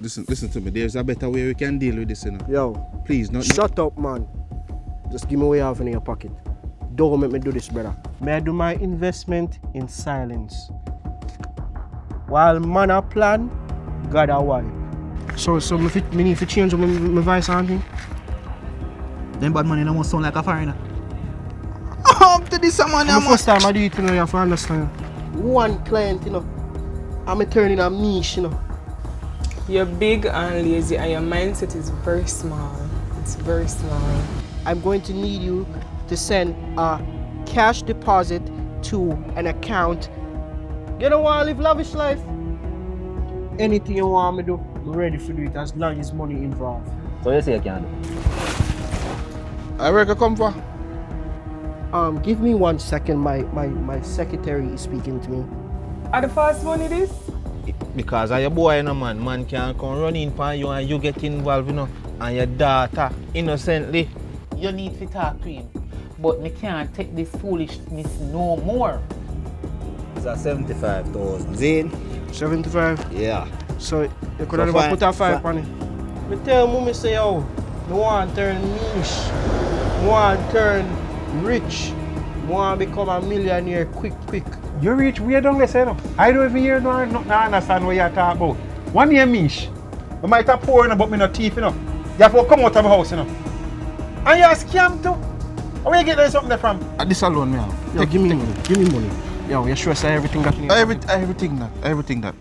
Listen to me. There's a better way we can deal with this, you know. Yo. Please, not. Shut up, man. Just give me what you have in your pocket. Don't make me do this, brother. May I do my investment in silence? While man a plan, God a wipe. So me need to change my voice and thing? Them bad money don't sound like a foreigner. Up to this man, The first time I do it, you know, you have to understand. One client, you know, I'm turning a niche, you know. You're big and lazy and your mindset is very small. It's very small. I'm going to need you to send a cash deposit to an account. You don't want to live lavish life? Anything you want me to do, I'm ready for do it as long as money involved. So you say you can do? I reckon come for. Give me 1 second. My secretary is speaking to me. Are the first money this? Because of your boy, you know, man can come run in for you and you get involved, you know, and your daughter, innocently. You need to talk to him. But me can't take this foolishness no more. It's a 75,000. Zane? 75? Yeah. So you could have put a 5 on it. Me tell mommy say, yo, I want to turn niche. I want to turn rich. I want to become a millionaire quick. You reach way down there, you know. I don't even hear nothing understand what you're talking about. One year mish. I might have poor, you know, but me not thief, you know. You have to come out of my house, you know. And you're a scam too. Where you get there something there from? This alone, me have. Yo, give me money. Yo, you sure say everything got in Everything that.